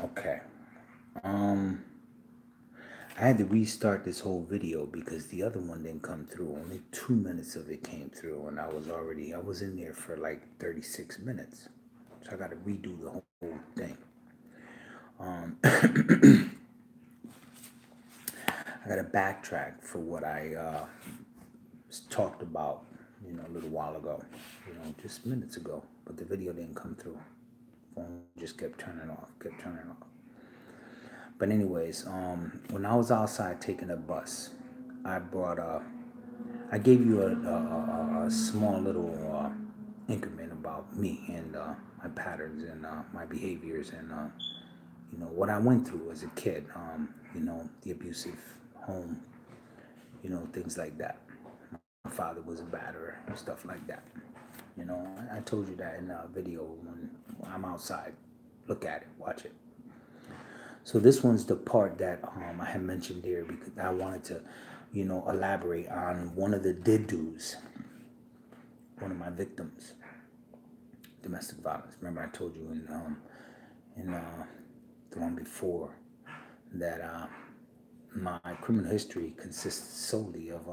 Okay. Um, I had to restart this whole video because the other one didn't come through. Only 2 minutes of it came through, and I was in there for like 36 minutes. So I got to redo the whole thing. I got to backtrack for what I talked about, a little while ago, just minutes ago. But the video didn't come through. Phone just kept turning off, kept turning off. But anyways, when I was outside taking a bus, I brought I gave you a small little increment about me and my patterns and my behaviors and what I went through as a kid. The abusive home, things like that. My father was a batterer, stuff like that. I told you that in a video when I'm outside. Look at it, watch it. So this one's the part that I had mentioned there because I wanted to, elaborate on one of the did do's, one of my victims, domestic violence. Remember I told you in the one before that my criminal history consists solely of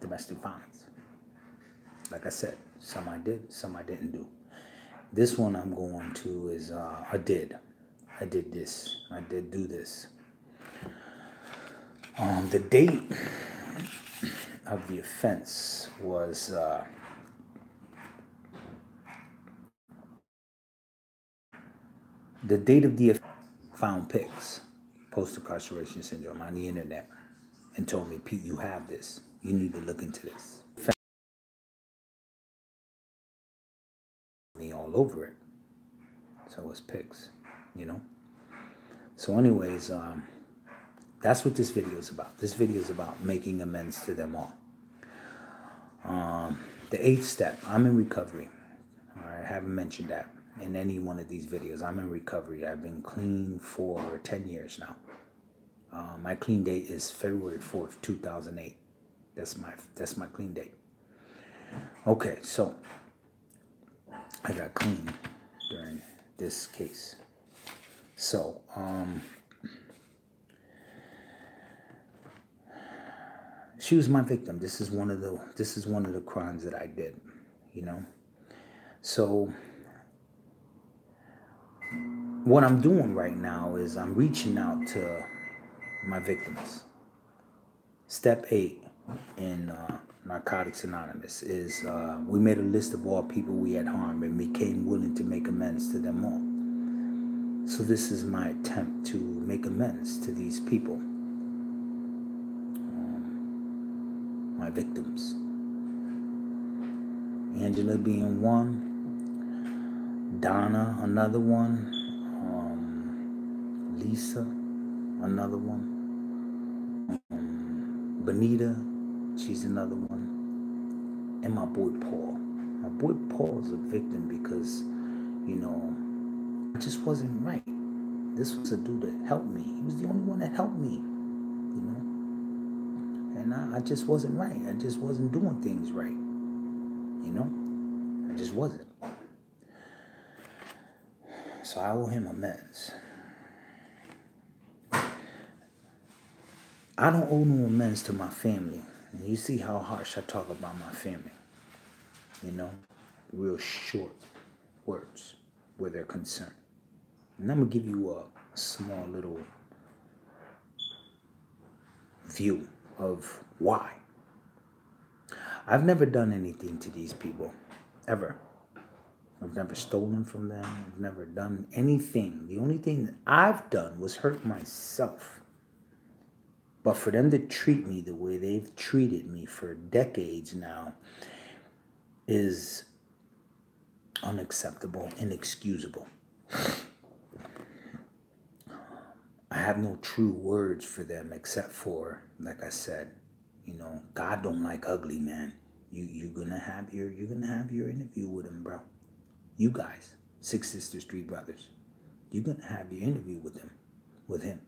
domestic violence. Like I said, some I did, some I didn't do. This one I'm going to is I did. I did this. I did do this. The date of the offense was the date of the found pics, post incarceration syndrome, on the internet, and told me, Pete, you have this. You need to look into this. Found me all over it. So it's pics, you know. So, anyways, that's what this video is about. This video is about making amends to them all. The eighth step, I'm in recovery. All right, I haven't mentioned that in any one of these videos. I'm in recovery. I've been clean for 10 years now. My clean date is February 4th, 2008. That's my clean date. Okay, so I got clean during this case. So, she was my victim. This is one of the crimes that I did, you know. So what I'm doing right now is I'm reaching out to my victims. Step 8 in Narcotics Anonymous is we made a list of all people we had harmed and became willing to make amends to them all. So this is my attempt to make amends to these people, my victims. Angela being one, Donna another one, Lisa another one, Benita, she's another one, and my boy Paul. My boy Paul is a victim because, I just wasn't right. This was a dude that helped me. He was the only one that helped me, and I just wasn't right. I just wasn't doing things right, I just wasn't. So I owe him amends. I don't owe no amends to my family. And you see how harsh I talk about my family. Real short words where they're concerned. And I'm going to give you a small little view of why. I've never done anything to these people, ever. I've never stolen from them. I've never done anything. The only thing that I've done was hurt myself. But for them to treat me the way they've treated me for decades now is unacceptable, inexcusable. I have no true words for them except for, like I said, God don't like ugly, man. You're gonna have your interview with him, bro. You guys, Six Sisters, Three Brothers, you're gonna have your interview with him.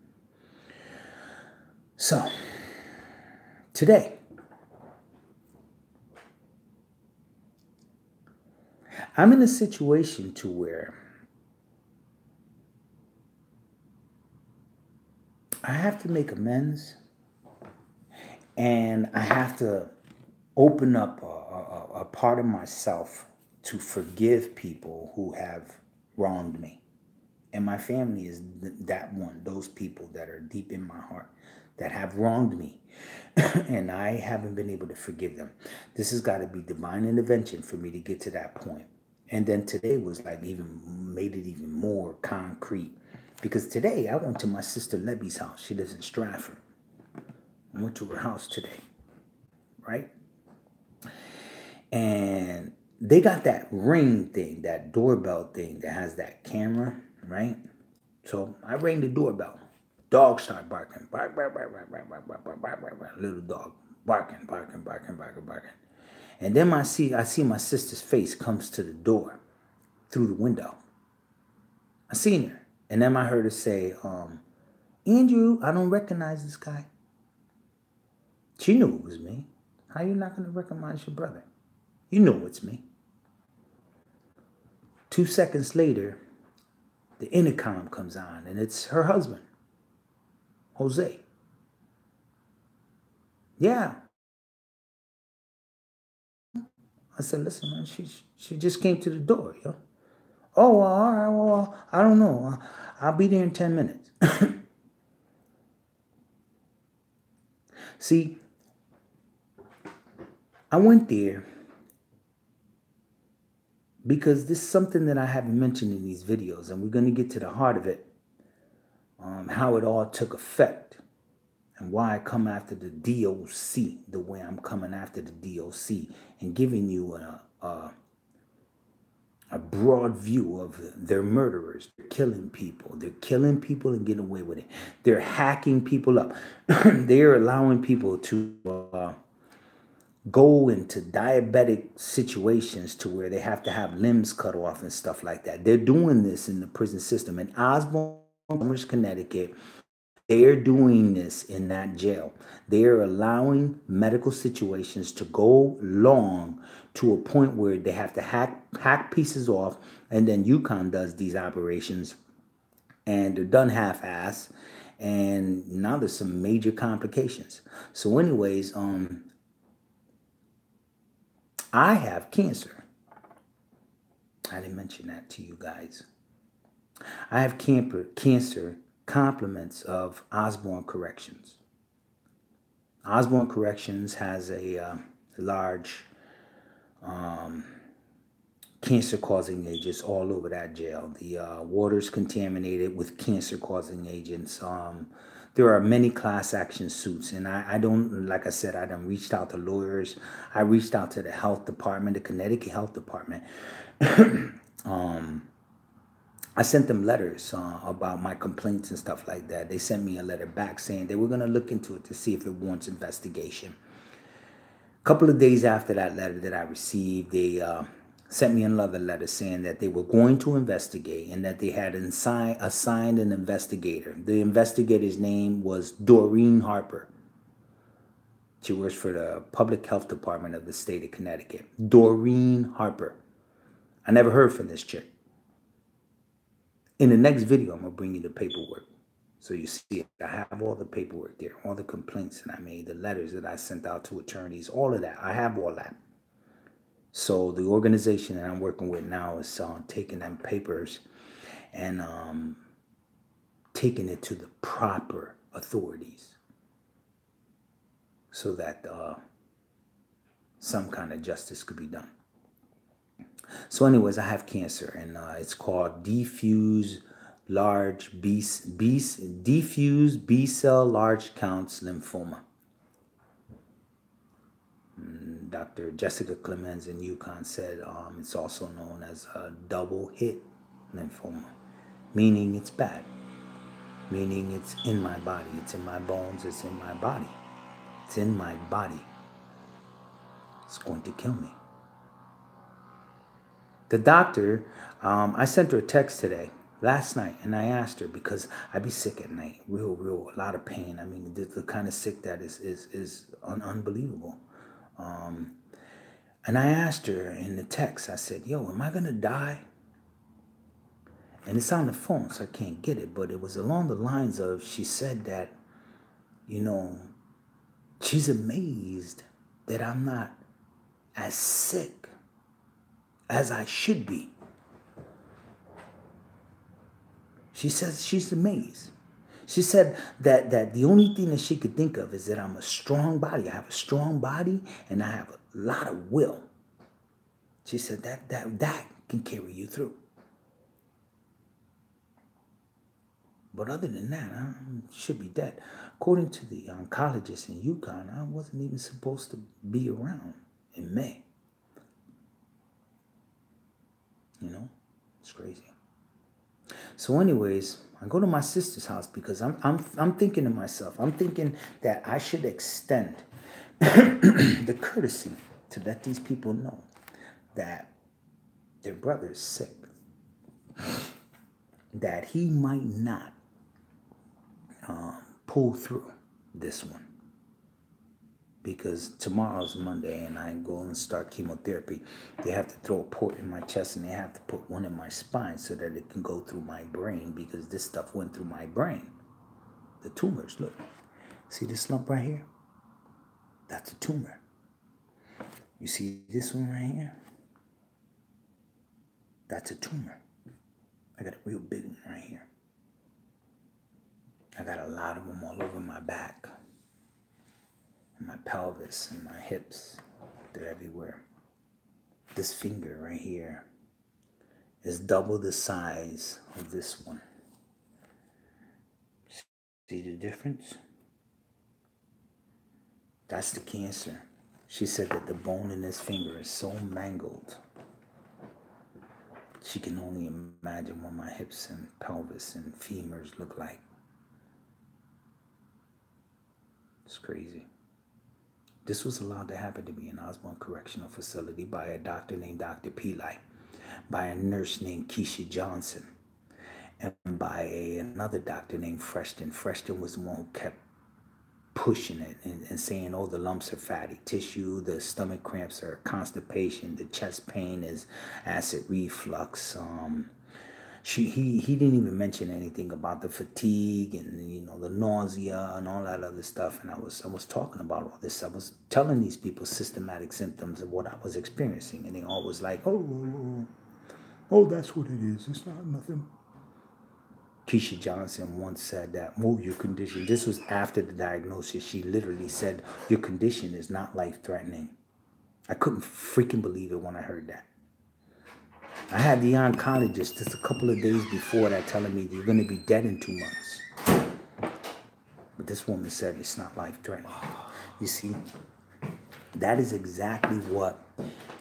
So today, I'm in a situation to where I have to make amends, and I have to open up a part of myself to forgive people who have wronged me. And my family is that one, those people that are deep in my heart that have wronged me. And I haven't been able to forgive them. This has got to be divine intervention for me to get to that point. And then today was like even made it even more concrete. Because today I went to my sister Lebby's house. She lives in Stratford. I went to her house today, right? And they got that ring thing, that doorbell thing that has that camera, right? So I rang the doorbell. Dog start barking. Bark, bark, bark, bark, bark, bark, bark, bark, bark, bark, bark. Little dog. Barking, barking, barking, barking, barking. And then I see my sister's face comes to the door through the window. I seen her. And then I heard her say, Andrew, I don't recognize this guy. She knew it was me. How you not going to recognize your brother? You know it's me. 2 seconds later, the intercom comes on, and it's her husband, Jose. Yeah. I said, listen, man, she just came to the door, yo. Oh, well, all right, well, I don't know. I'll be there in 10 minutes. See, I went there because this is something that I haven't mentioned in these videos, and we're going to get to the heart of it, how it all took effect, and why I come after the DOC the way I'm coming after the DOC, and giving you a broad view of their murderers. They're killing people. They're killing people and getting away with it. They're hacking people up. They're allowing people to go into diabetic situations to where they have to have limbs cut off and stuff like that. They're doing this in the prison system. In Osborne, Connecticut, they're doing this in that jail. They are allowing medical situations to go long to a point where they have to hack pieces off, and then UConn does these operations, and they're done half-ass, and now there's some major complications. So, anyways, I have cancer. I didn't mention that to you guys. I have cancer, compliments of Osborne Corrections. Osborne Corrections has a large cancer-causing agents all over that jail. The water's contaminated with cancer-causing agents. There are many class action suits, and I don't, like I said, I done reached out to lawyers. I reached out to the health department, the Connecticut Health Department. I sent them letters about my complaints and stuff like that. They sent me a letter back saying they were going to look into it to see if it warrants investigation. A couple of days after that letter that I received, they sent me another letter saying that they were going to investigate and that they had assigned an investigator. The investigator's name was Doreen Harper. She works for the Public Health Department of the state of Connecticut. Doreen Harper. I never heard from this chick. In the next video, I'm going to bring you the paperwork. So you see it. I have all the paperwork there, all the complaints that I made, the letters that I sent out to attorneys, all of that. I have all that. So the organization that I'm working with now is taking them papers and taking it to the proper authorities so that some kind of justice could be done. So anyways, I have cancer, and it's called diffuse B-cell large counts lymphoma. Dr. Jessica Clemens in UConn said it's also known as a double hit lymphoma, meaning it's bad, meaning it's in my body, it's in my bones, it's in my body, it's in my body. It's going to kill me. The doctor, I sent her a text today, last night, and I asked her, because I be sick at night, real, a lot of pain. I mean, the kind of sick that is unbelievable. And I asked her in the text, I said, yo, am I going to die? And it's on the phone, so I can't get it, but it was along the lines of, she said that, you know, she's amazed that I'm not as sick as I should be. She says she's amazed. She said that the only thing that she could think of is that I'm a strong body. I have a strong body and I have a lot of will. She said that can carry you through. But other than that, I should be dead. According to the oncologist in Yukon, I wasn't even supposed to be around in May. You know, it's crazy. So, anyways, I go to my sister's house because I'm thinking to myself, I'm thinking that I should extend the courtesy to let these people know that their brother is sick, that he might not pull through this one. Because tomorrow's Monday and I go and start chemotherapy. They have to throw a port in my chest and they have to put one in my spine so that it can go through my brain, because this stuff went through my brain. The tumors, look. See this lump right here? That's a tumor. You see this one right here? That's a tumor. I got a real big one right here. I got a lot of them all over my back, and my pelvis, and my hips. They're everywhere. This finger right here is double the size of this one. See the difference? That's the cancer. She said that the bone in this finger is so mangled. She can only imagine what my hips and pelvis and femurs look like. It's crazy. This was allowed to happen to me in Osborne Correctional Facility by a doctor named Dr. Peli, by a nurse named Keisha Johnson, and by another doctor named Freshton. Freshton was the one who kept pushing it and saying, oh, the lumps are fatty tissue, the stomach cramps are constipation, the chest pain is acid reflux. He didn't even mention anything about the fatigue and the nausea and all that other stuff. And I was talking about all this. I was telling these people systematic symptoms of what I was experiencing, and they all was like, oh, that's what it is. It's not nothing. Keisha Johnson once said that, your condition, this was after the diagnosis, she literally said, your condition is not life-threatening. I couldn't freaking believe it when I heard that. I had the oncologist just a couple of days before that telling me you're going to be dead in 2 months. But this woman said it's not life-threatening. You see, that is exactly what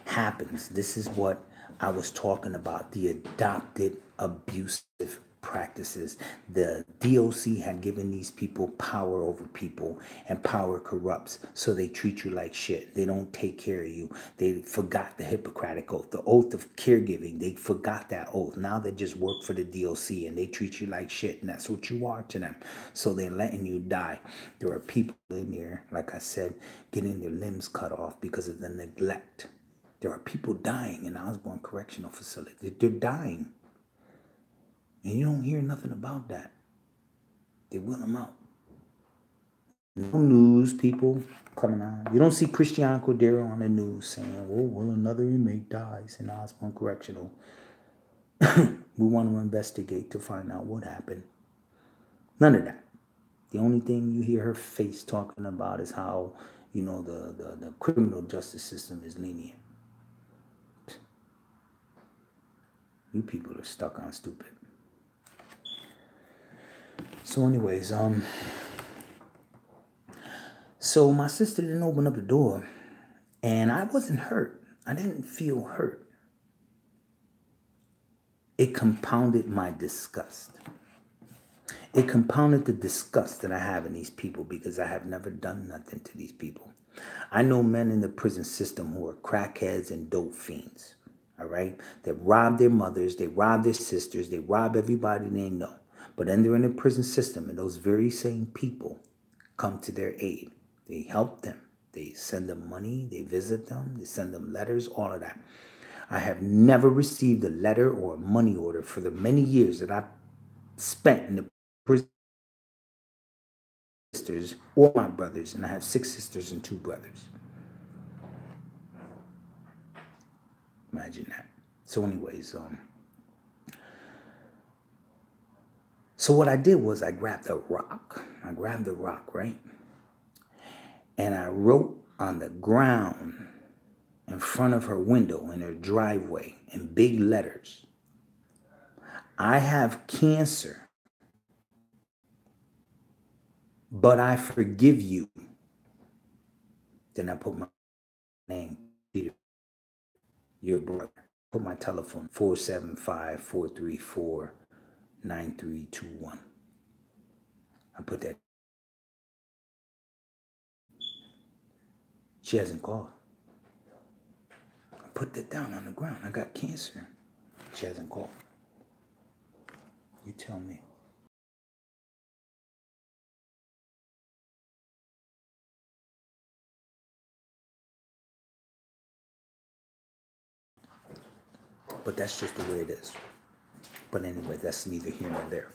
happens. This is what I was talking about, the adopted abusive practices. The DOC had given these people power over people, and power corrupts. So they treat you like shit. They don't take care of you. They forgot the Hippocratic Oath, the oath of caregiving. They forgot that oath. Now they just work for the DOC and they treat you like shit. And that's what you are to them. So they're letting you die. There are people in there, like I said, getting their limbs cut off because of the neglect. There are people dying in Osborne Correctional Facility. They're dying. And you don't hear nothing about that. They will them out. No news people coming on. You don't see Christian Cordero on the news saying, oh, well, another inmate dies in Osborne Correctional. We want to investigate to find out what happened. None of that. The only thing you hear her face talking about is how, the criminal justice system is lenient. You people are stuck on stupid. So anyways, so my sister didn't open up the door, and I wasn't hurt. I didn't feel hurt. It compounded my disgust. It compounded the disgust that I have in these people, because I have never done nothing to these people. I know men in the prison system who are crackheads and dope fiends, all right? They rob their mothers, they rob their sisters, they rob everybody they know. But then they're in the prison system, and those very same people come to their aid. They help them. They send them money, they visit them, they send them letters, all of that. I have never received a letter or a money order for the many years that I've spent in the prison. Sisters or my brothers, and I have 6 sisters and 2 brothers. Imagine that. So, anyways, so what I did was I grabbed a rock. I grabbed the rock, right? And I wrote on the ground in front of her window in her driveway in big letters, I have cancer, but I forgive you. Then I put my name, Peter, your brother. Put my telephone, 475-434-9321. I put that. She hasn't called. I put that down on the ground. I got cancer. She hasn't called. You tell me. But that's just the way it is. But anyway, that's neither here nor there.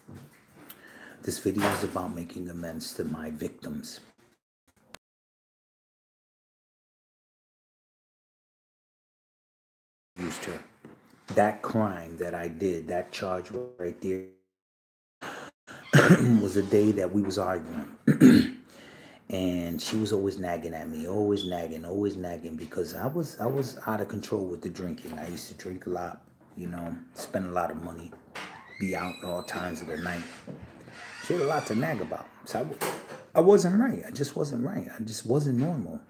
This video is about making amends to my victims. Used her. That crime that I did, that charge right there, was a day that we was arguing. And she was always nagging at me, always nagging, because I was out of control with the drinking. I used to drink a lot, spend a lot of money, be out at all times of the night. She had a lot to nag about. So I wasn't right. I just wasn't right. I just wasn't normal.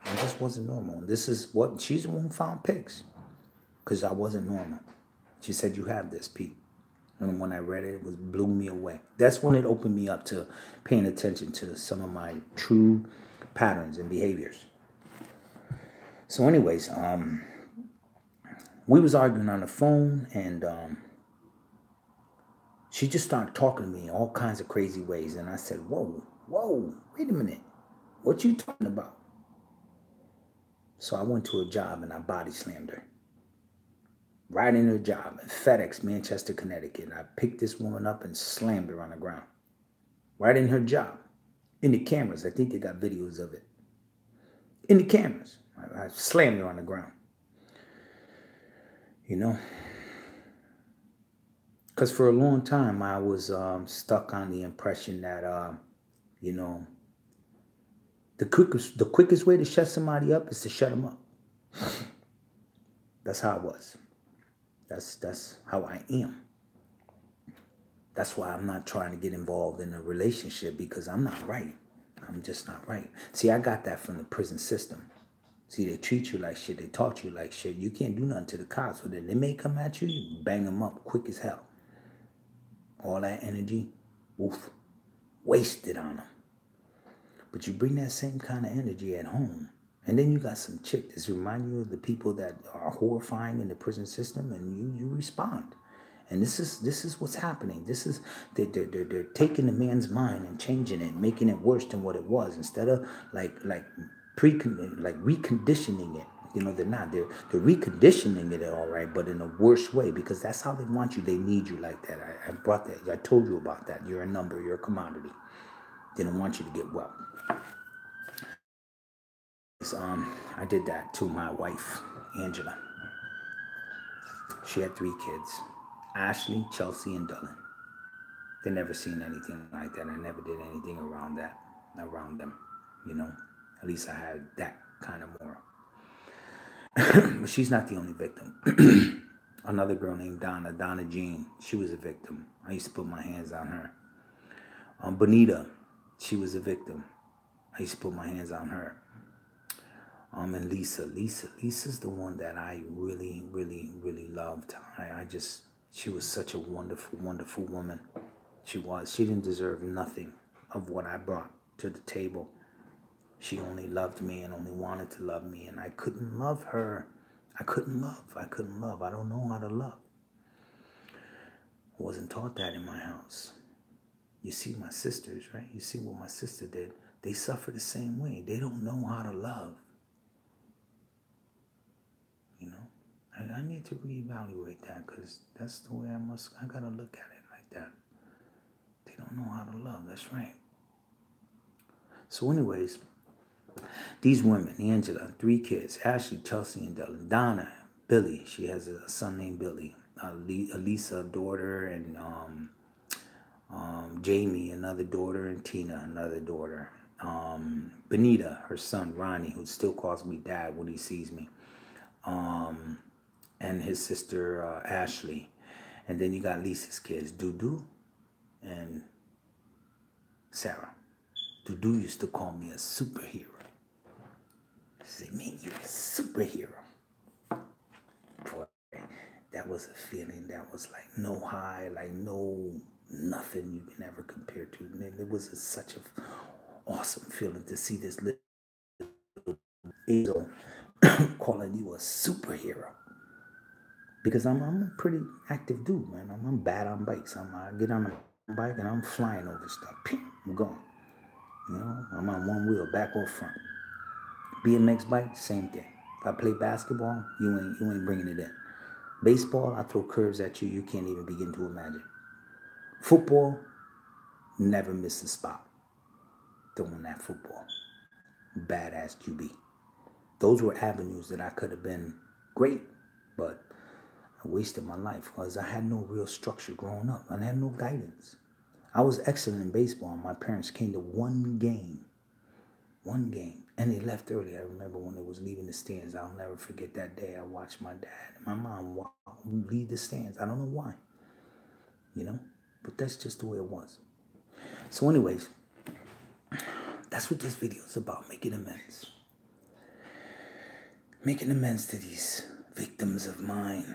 This is what, she's the one who found pigs, because I wasn't normal. She said, "You have this, Pete." And when I read it, it blew me away. That's when it opened me up to paying attention to some of my true patterns and behaviors. So anyways, we was arguing on the phone, and she just started talking to me in all kinds of crazy ways. And I said, whoa, wait a minute. What you talking about? So I went to a job and I body slammed her. Right in her job at FedEx, Manchester, Connecticut. I picked this woman up and slammed her on the ground. Right in her job. In the cameras. I think they got videos of it. In the cameras. I slammed her on the ground. Because for a long time, I was stuck on the impression that, the quickest way to shut somebody up is to shut them up. That's how it was. That's how I am. That's why I'm not trying to get involved in a relationship, because I'm not right. I'm just not right. See, I got that from the prison system. See, they treat you like shit. They talk to you like shit. You can't do nothing to the cops. So then they may come at you, you bang them up quick as hell. All that energy, woof, wasted on them. But you bring that same kind of energy at home. And then you got some chick that's remind you of the people that are horrifying in the prison system, and you respond. And this is what's happening. This is they're taking the man's mind and changing it, making it worse than what it was, instead of like reconditioning it. They're not. They're reconditioning it all right, but in a worse way, because that's how they want you. They need you like that. I brought that. I told you about that. You're a number. You're a commodity. They don't want you to get well. I did that to my wife, Angela. She had 3 kids, Ashley, Chelsea, and Dylan. They never seen anything like that. I never did anything around them. At least I had that kind of moral. But she's not the only victim. Another girl named Donna Jean, she was a victim. I used to put my hands on her. Bonita, she was a victim. I used to put my hands on her. And Lisa's the one that I really, really, really loved. She was such a wonderful, wonderful woman. She didn't deserve nothing of what I brought to the table. She only loved me and only wanted to love me, and I couldn't love her. I couldn't love. I don't know how to love. I wasn't taught that in my house. You see my sisters, right? You see what my sister did. They suffer the same way. They don't know how to love. I need to reevaluate that because that's the way I gotta look at it like that. They don't know how to love. That's right. So, anyways, these women, Angela, 3 kids, Ashley, Chelsea, and Dylan, Donna, Billy. She has a son named Billy. Elisa, daughter, and Jamie, another daughter, and Tina, another daughter. Benita, her son Ronnie, who still calls me dad when he sees me, and his sister Ashley. And then you got Lisa's kids, Dudu and Sarah. Dudu used to call me a superhero. Say, man, you're a superhero. Boy, that was a feeling that was like no high, like no nothing you can ever compare to. And it was such an awesome feeling to see this little angel calling you a superhero. Because I'm a pretty active dude, man. I'm bad on bikes. I get on a bike and I'm flying over stuff. I'm going. You know, I'm on one wheel, back or front. BMX bike, same thing. If I play basketball, you ain't bringing it in. Baseball, I throw curves at you can't even begin to imagine. Football, never miss a spot throwing that football. Badass QB. Those were avenues that I could have been great, but I wasted my life because I had no real structure growing up. I had no guidance. I was excellent in baseball. My parents came to one game, and they left early. I remember when they was leaving the stands. I'll never forget that day. I watched my dad and my mom leave the stands. I don't know why, you know, but that's just the way it was. So, anyways, that's what this video is about: making amends, to these victims of mine.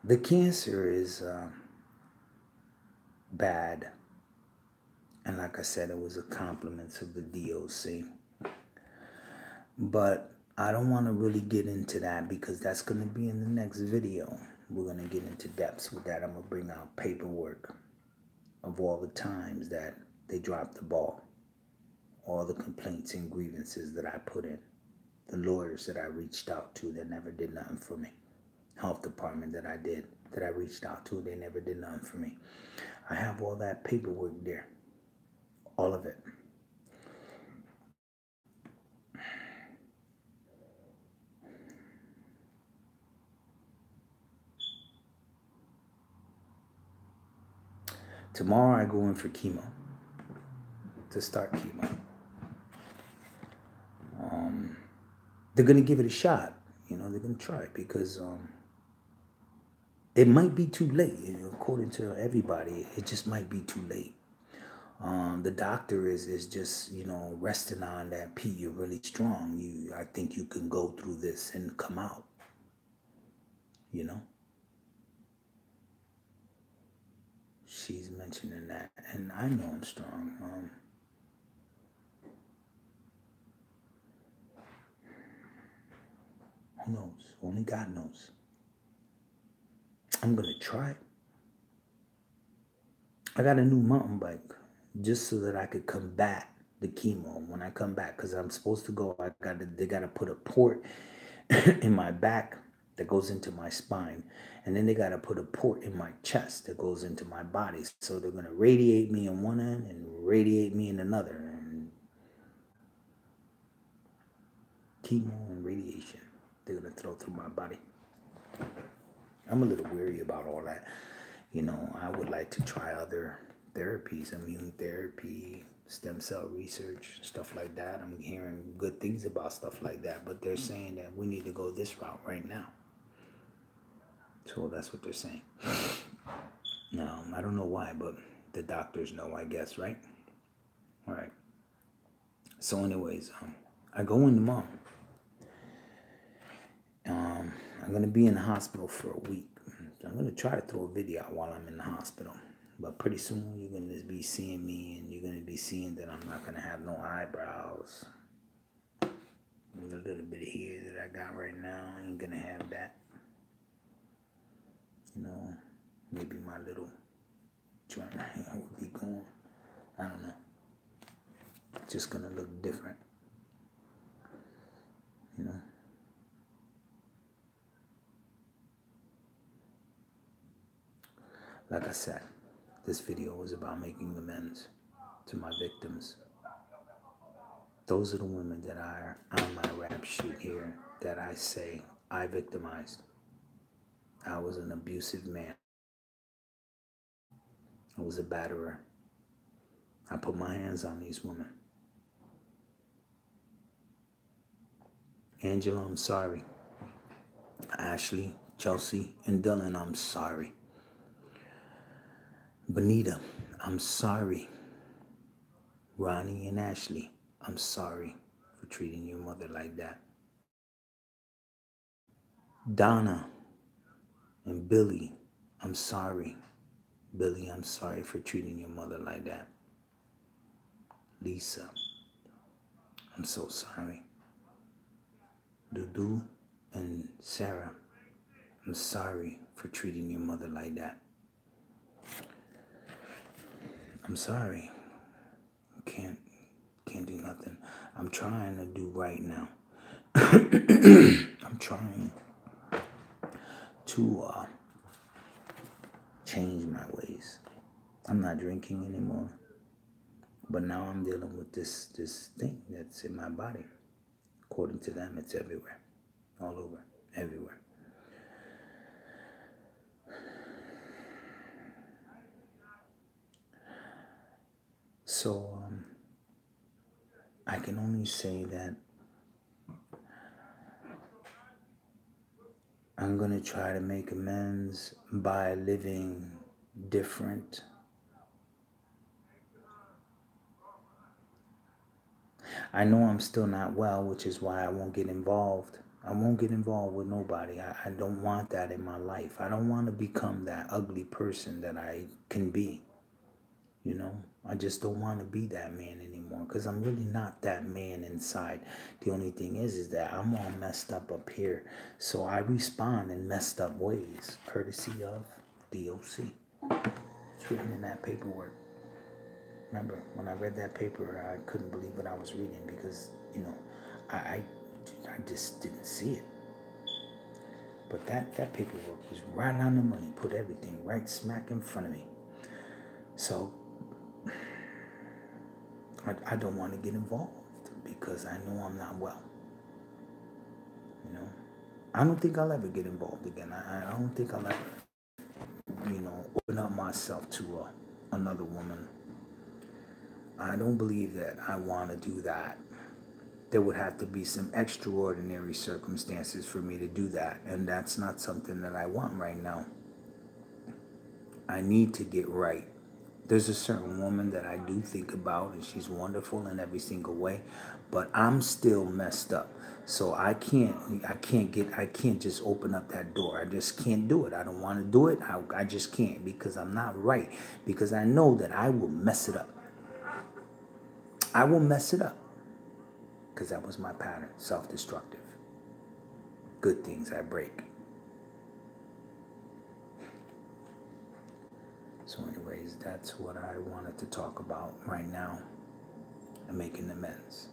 The cancer is bad. And like I said, it was a compliment to the DOC. But I don't want to really get into that because that's going to be in the next video. We're going to get into depths with that. I'm going to bring out paperwork of all the times that they dropped the ball, all the complaints and grievances that I put in, the lawyers that I reached out to that never did nothing for me, health department that I reached out to, they never did nothing for me. I have all that paperwork there, all of it. Tomorrow I go in for chemo, to start chemo. They're going to give it a shot. You know, they're going to try it because it might be too late. You know, according to everybody, it just might be too late. The doctor is just, you know, resting on that, Pete, you're really strong. I think you can go through this and come out, you know. She's mentioning that, and I know I'm strong. Who knows? Only God knows. I'm gonna try. I got a new mountain bike just so that I could combat the chemo when I come back because I'm supposed to go. They gotta put a port in my back that goes into my spine, and then they gotta put a port in my chest that goes into my body. So they're gonna radiate me in one end and radiate me in another, and chemo and radiation they're gonna throw through my body. I'm a little weary about all that. You know, I would like to try other therapies, immune therapy, stem cell research, stuff like that. I'm hearing good things about stuff like that, but they're saying that we need to go this route right now. So that's what they're saying. I don't know why, but the doctors know, I guess, right? All right. So, anyways, I go in tomorrow. I'm gonna be in the hospital for a week. So I'm gonna try to throw a video out while I'm in the hospital. But pretty soon you're gonna be seeing me, and you're gonna be seeing that I'm not gonna have no eyebrows. There's a little bit of hair that I got right now. I ain't gonna have that. you know, maybe my little joint would be gone. I don't know. It's just gonna look different, you know. Like I said, this video was about making amends to my victims. Those are the women that are on my rap sheet here that I say I victimized. I was an abusive man. I was a batterer. I put my hands on these women. Angela, I'm sorry. Ashley, Chelsea, and Dylan, I'm sorry. Benita, I'm sorry. Ronnie and Ashley, I'm sorry for treating your mother like that. Donna and Billy, I'm sorry. Billy, I'm sorry for treating your mother like that. Lisa, I'm so sorry. Dudu and Sarah, I'm sorry for treating your mother like that. I'm sorry. Can't do nothing. I'm trying to do right now. I'm trying to change my ways. I'm not drinking anymore. But now I'm dealing with this thing that's in my body. According to them, it's everywhere. All over. Everywhere. So, I can only say that I'm going to try to make amends by living different. I know I'm still not well, which is why I won't get involved. I won't get involved with nobody. I don't want that in my life. I don't want to become that ugly person that I can be. You know, I just don't want to be that man anymore because I'm really not that man inside. The only thing is that I'm all messed up here. So I respond in messed up ways, courtesy of DOC. It's written in that paperwork. Remember, when I read that paper, I couldn't believe what I was reading because, you know, I just didn't see it. But that paperwork was right on the money, put everything right smack in front of me. So I don't want to get involved because I know I'm not well. You know, I don't think I'll ever get involved again. I don't think I'll ever, you know, open up myself to another woman. I don't believe that I want to do that. There would have to be some extraordinary circumstances for me to do that. And that's not something that I want right now. I need to get right. There's a certain woman that I do think about, and she's wonderful in every single way, but I'm still messed up. So I can't just open up that door. I just can't do it. I don't want to do it. I just can't because I'm not right. Because I know that I will mess it up. I will mess it up. Because that was my pattern, self-destructive. Good things I break. So anyways, that's what I wanted to talk about right now. And making amends.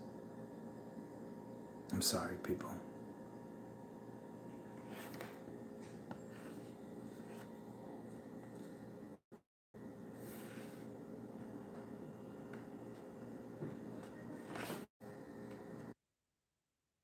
I'm sorry, people.